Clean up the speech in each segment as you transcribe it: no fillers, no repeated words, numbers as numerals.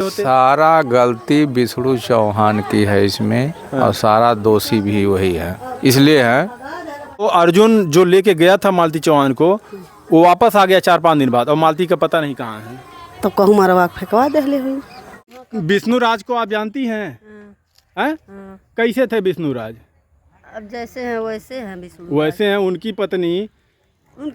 होते? सारा गलती विष्णु चौहान की है इसमें। और सारा दोषी भी वही है, इसलिए है। तो अर्जुन जो लेके गया था मालती चौहान को, वो वापस आ गया 4-5 दिन बाद, और मालती का पता नहीं कहाँ है। तो कहूँ मरवा फेंकवा दे हुई। विष्णु राज को आप जानती हैं? हैं? कैसे थे विष्णु राज? अब जैसे हैं वैसे हैं विष्णु। वैसे हैं। उनकी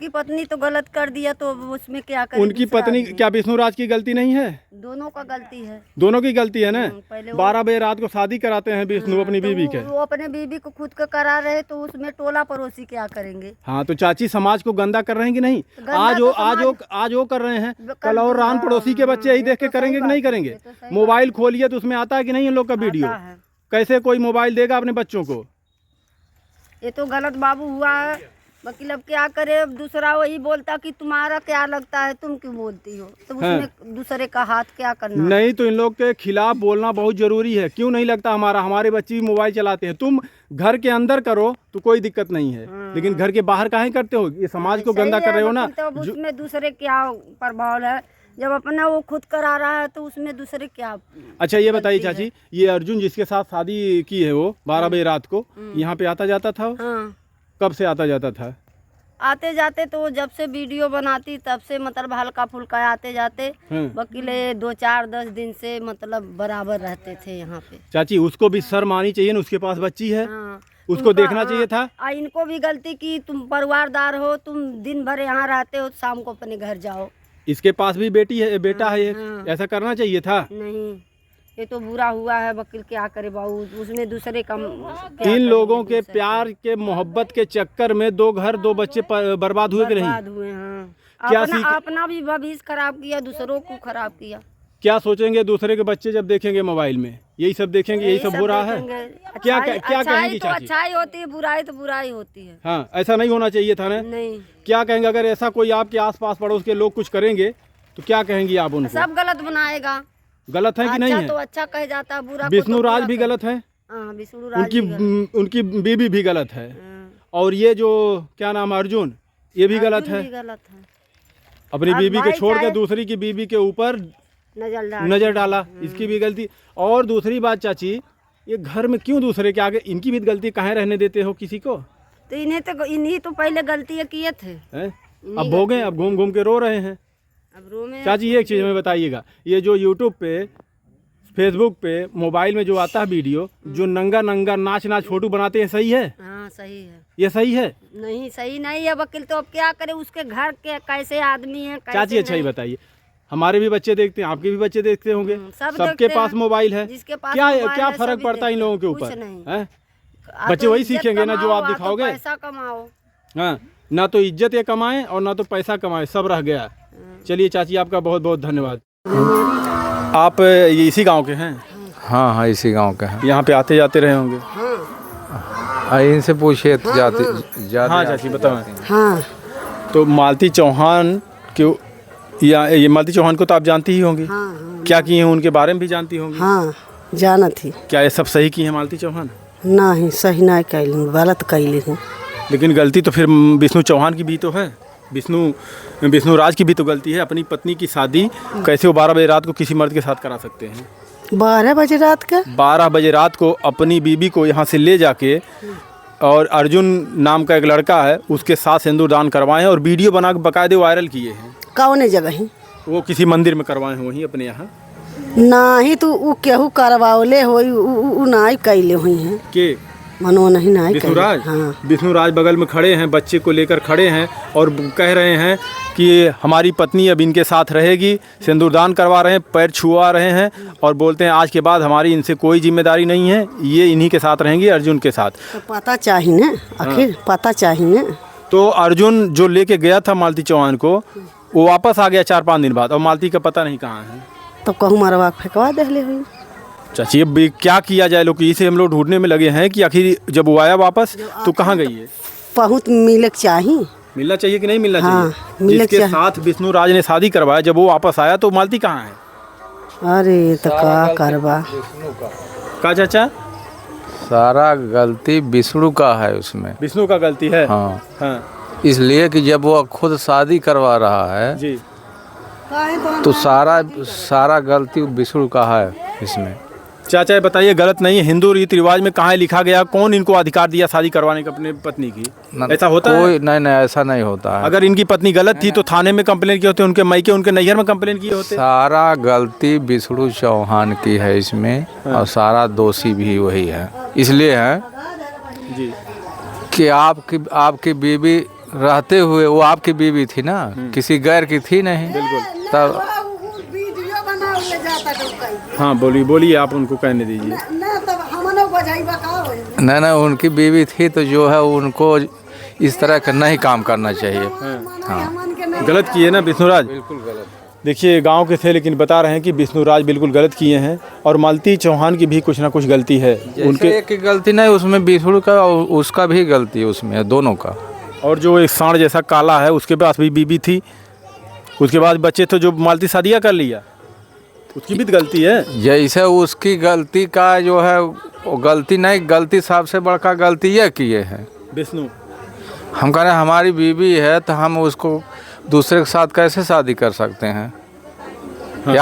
पत्नी तो गलत कर दिया, तो उसमें क्या करें? उनकी पत्नी क्या विष्णु राज की गलती नहीं है? दोनों का गलती है। दोनों की गलती है ना। पहले 12 बजे रात को शादी कराते हैं विष्णु अपनी बीवी के। वो अपने बीवी को खुद का करा रहे, तो उसमें टोला पड़ोसी क्या करेंगे? हाँ, तो चाची समाज को गंदा कर रहे हैं कि नहीं? आज वो कर रहे हैं, कल और रान पड़ोसी के बच्चे यही देख के करेंगे कि नहीं करेंगे? मोबाइल खोलिए तो उसमें आता है कि नहीं इन लोग का वीडियो? कैसे कोई मोबाइल देगा अपने बच्चों को? ये तो गलत बाबू हुआ है। वकील अब क्या करे? अब दूसरा वही बोलता कि तुम्हारा क्या लगता है, तुम क्यों बोलती हो? तो उसमें दूसरे का हाथ क्या करना? नहीं, तो इन लोग के खिलाफ बोलना बहुत जरूरी है। क्यों नहीं लगता? हमारे बच्चे भी मोबाइल चलाते हैं। तुम घर के अंदर करो तो कोई दिक्कत नहीं है, लेकिन घर के बाहर काहे करते हो? ये समाज को गंदा कर रहे हो ना। तो उसमें दूसरे क्या प्रभाव है? जब अपना वो खुद करा रहा है तो उसमें दूसरे क्या? अच्छा, ये बताइए चाची, ये अर्जुन जिसके साथ शादी की है वो 12 बजे रात को यहाँ पे आता जाता था? कब से आता जाता था? आते जाते तो जब से वीडियो बनाती तब से, मतलब हल्का फुल्का आते जाते। वकील 2-4-10 दिन से मतलब बराबर रहते थे यहाँ पे। चाची, उसको भी शर्म आनी चाहिए ना, उसके पास बच्ची है। उसको देखना चाहिए था। इनको भी गलती की, तुम परिवारदार हो, तुम दिन भर यहाँ रहते हो, शाम को अपने घर जाओ। इसके पास भी बेटा है एक। ऐसा करना चाहिए था। नहीं, ये तो बुरा हुआ है। वकील क्या करे बाबू? उसमें दूसरे का इन लोगों के प्यार के मोहब्बत के चक्कर में 2 घर 2 बच्चे बर्बाद हुए कि नहीं? बर्बाद हुए। हाँ, अपना भी भविष्य खराब किया, दूसरों को खराब किया। क्या सोचेंगे दूसरे के बच्चे जब देखेंगे मोबाइल में? यही सब देखेंगे, यही सब हो रहा है। क्या कहेंगी चाची? अच्छाई होती है, बुराई तो बुराई होती है। हाँ, ऐसा नहीं होना चाहिए था ना। नहीं, क्या कहेंगे अगर ऐसा कोई आपके आसपास पड़ोस के लोग कुछ करेंगे तो क्या कहेंगी आप उनको? सब गलत बनाएगा। गलत है कि नहीं है? तो अच्छा कह जाता, बुरा विष्णु राज भी गलत है। विष्णु राज उनकी बीवी भी गलत है। और ये जो क्या नाम है अर्जुन, ये भी गलत है। अपनी बीवी को छोड़ के दूसरी की बीवी के ऊपर नजर डाला, इसकी भी गलती। और दूसरी बात चाची, ये घर में क्यों दूसरे के आगे इनकी भी गलती काहे रहने देते हो किसी को? तो इन्हीं तो पहले गलतियाँ किए थे। अब भोगे, अब घूम घूम के रो रहे हैं। अब रो में चाची, एक चीज़ हमें बताइएगा, ये जो यूट्यूब पे, फेसबुक पे, मोबाइल में जो आता है वीडियो, जो नंगा नाच फोटो बनाते हैं, सही है? हाँ, सही है। ये सही है? नहीं, सही नहीं है वकील। तो अब क्या करे? उसके घर के कैसे आदमी है? चाची, अच्छा ही बताइए, हमारे भी बच्चे देखते हैं, आपके भी बच्चे देखते होंगे, सबके पास मोबाइल है। क्या फर्क पड़ता है इन लोगों के ऊपर? बच्चे वही सीखेंगे ना जो आप दिखाओगे। पैसा कमाओ। हाँ, ना तो इज्जत ये कमाए और ना तो पैसा कमाए, सब रह गया। चलिए चाची, आपका बहुत बहुत धन्यवाद। आप ये इसी गांव के हैं? हाँ, इसी गांव के हैं। यहाँ पे आते जाते रहे होंगे? इनसे पूछिए तो जाते। हाँ चाची, बताओ। हाँ, तो मालती चौहान क्यों, या ये मालती चौहान को तो आप जानती ही होंगी। क्या किए हैं उनके बारे में भी जानती होंगी। हाँ, जाना थी। क्या ये सब सही की है मालती चौहान? नहीं, सही नहीं कैली, गलत कैली हूँ। लेकिन गलती तो फिर विष्णु चौहान की भी तो है, विष्णु राज की भी तो गलती है। अपनी पत्नी की शादी कैसे वो 12 बजे रात को किसी मर्द के साथ करा सकते हैं? 12 बजे रात का? 12 बजे रात को अपनी बीबी को यहाँ से ले जाके, और अर्जुन नाम का एक लड़का है, उसके साथ सिंदूर दान करवाए हैं और वीडियो बना के बाकायदे वायरल किए हैं। कौन जगह है? वो किसी मंदिर में करवाए हैं, वहीं अपने यहाँ। नहीं, तो वो केहू करवावले होई, उ नहीं कैले हुई हैं के मनो नहीं विष्णु राज। हाँ, विष्णु राज बगल में खड़े हैं, बच्चे को लेकर खड़े हैं और कह रहे हैं कि हमारी पत्नी अब इनके साथ रहेगी, सिंदूरदान करवा रहे हैं, पैर छुआ रहे हैं और बोलते हैं आज के बाद हमारी इनसे कोई जिम्मेदारी नहीं है, ये इन्हीं के साथ रहेंगी, अर्जुन के साथ। तो पता चाहिए ना, आखिर पता चाहिए ना। तो अर्जुन जो लेके गया था मालती चौहान को, वो वापस आ गया 4-5 दिन बाद, और मालती का पता नहीं कहाँ है। तो कहूँ मरवा फेंकवा दे हुई। चाची, अब क्या किया जाए? लोग इसे हम लोग ढूंढने में लगे हैं कि आखिर जब वो आया वापस तो कहाँ गई है? बहुत मिले चाहिए। मिलना चाहिए कि नहीं मिलना हाँ, चाहिए? जिसके साथ विष्णु राज ने शादी करवाया, जब वो वापस आया तो मालती कहाँ है? अरे तो क्या करवा का चाचा? सारा गलती विष्णु का है उसमें। विष्णु का गलती है? हाँ, हाँ। इसलिए कि जब वो खुद शादी करवा रहा है जी, तो सारा गलती विष्णु का है इसमें। चाचा ये बताइए, गलत नहीं है, हिंदू रीति रिवाज में कहाँ लिखा गया, कौन इनको अधिकार दिया शादी करवाने का अपने पत्नी की? ऐसा होता है? कोई नहीं, ऐसा नहीं होता है। अगर इनकी पत्नी गलत थी तो थाने में कंप्लेन किए होते, उनके मायके उनके नैहर में कंप्लेन किए होते। सारा गलती विष्णु चौहान की है इसमें, और सारा दोषी भी वही है। इसलिए है जी कि आपकी बीवी रहते हुए, वो आपकी बीवी थी ना, किसी गैर की थी नहीं। बिल्कुल। तब हाँ बोलिए आप उनको कहने दीजिए। नहीं, उनकी बीवी थी तो जो है उनको इस तरह का नहीं काम करना चाहिए। हाँ, गलत किए ना विष्णुराज? बिल्कुल गलत। देखिए गांव के थे लेकिन बता रहे हैं कि विष्णुराज बिल्कुल गलत किए हैं, और मालती चौहान की भी कुछ ना कुछ गलती है। उनके एक की गलती नहीं, उसमें विष्णु का और उसका भी गलती है, उसमें दोनों का। और जो एक सांड जैसा काला है उसके पास भी बीबी थी, उसके बाद बच्चे तो जो मालती शादियाँ कर लिया, उसकी भी तो गलती है। जैसे उसकी गलती का जो है वो गलती नहीं, गलती सबसे बड़का गलती ये किए हैं विष्णु। हम कह रहे हैं हमारी बीवी है तो हम उसको दूसरे के साथ कैसे शादी कर सकते हैं? हाँ।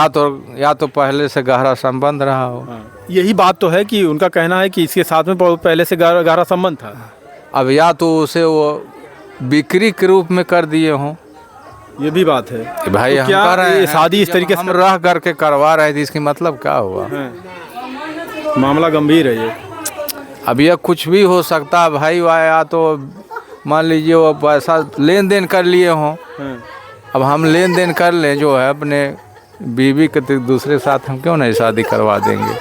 या तो पहले से गहरा संबंध रहा हो। हाँ। यही बात तो है कि उनका कहना है कि इसके साथ में पहले से गहरा संबंध था। अब या तो उसे वो बिक्री के रूप में कर दिए हों, ये भी बात है भाई। तो हम क्या कह रहे हैं शादी इस तरीके से हम रह करके करवा रहे थे, इसकी मतलब क्या हुआ? मामला गंभीर है ये। अब यह कुछ भी हो सकता है भाई, या तो मान लीजिए वो पैसा लेन देन कर लिए हों। अब हम लेन देन कर लें जो है अपने बीवी के, तो दूसरे के साथ हम क्यों नहीं शादी करवा देंगे?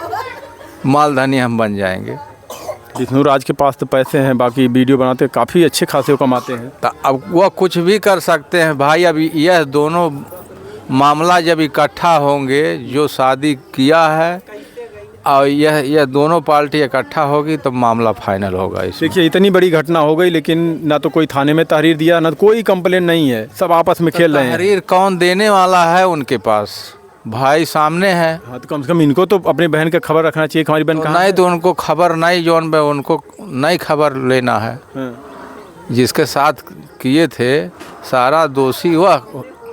मालधनी हम बन जाएंगे। विष्णुराज के पास तो पैसे हैं, बाकी वीडियो बनाते काफ़ी अच्छे खासे कमाते हैं। तो अब वह कुछ भी कर सकते हैं भाई। अब यह दोनों मामला जब इकट्ठा होंगे, जो शादी किया है और यह दोनों पार्टी इकट्ठा होगी तो मामला फाइनल होगा। देखिए इतनी बड़ी घटना हो गई, लेकिन ना तो कोई थाने में तहरीर दिया, ना कोई कंप्लेन नहीं है, सब आपस में खेल रहे हैं। तहरीर कौन देने वाला है? उनके पास भाई सामने है। हाँ तो कम से कम इनको तो अपनी बहन का खबर रखना चाहिए कि हमारी बहन कहाँ नहीं, तो उनको खबर नहीं, जो उनको नहीं खबर लेना है। जिसके साथ किए थे सारा दोषी वह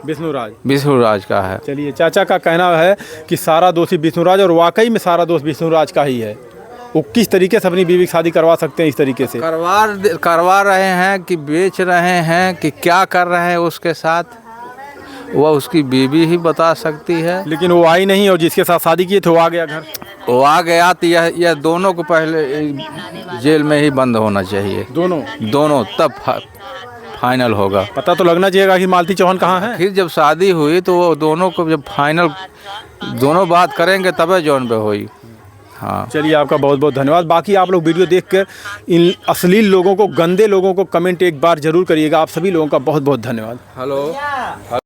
विष्णुराज का है। चलिए, चाचा का कहना है कि सारा दोषी विष्णुराज, और वाकई में सारा दोष विष्णुराज का ही है। वो किस तरीके से अपनी बीवी की शादी करवा सकते हैं? इस तरीके से करवा रहे हैं कि बेच रहे हैं कि क्या कर रहे हैं उसके साथ, वह उसकी बीवी ही बता सकती है। लेकिन वो आई नहीं, और जिसके साथ शादी किए थे वो आ गया घर। वो आ गया तो यह दोनों को पहले जेल में ही बंद होना चाहिए। दोनों तब फाइनल होगा। पता तो लगना चाहिए कि मालती चौहान कहाँ है। फिर जब शादी हुई तो वो दोनों को जब फाइनल दोनों बात करेंगे तब जौन पे हुई। हाँ, चलिए आपका बहुत बहुत धन्यवाद। बाकी आप लोग वीडियो देखकर इन अश्लील लोगों को, गंदे लोगों को कमेंट एक बार जरूर करिएगा। आप सभी लोगों का बहुत बहुत धन्यवाद। हेलो।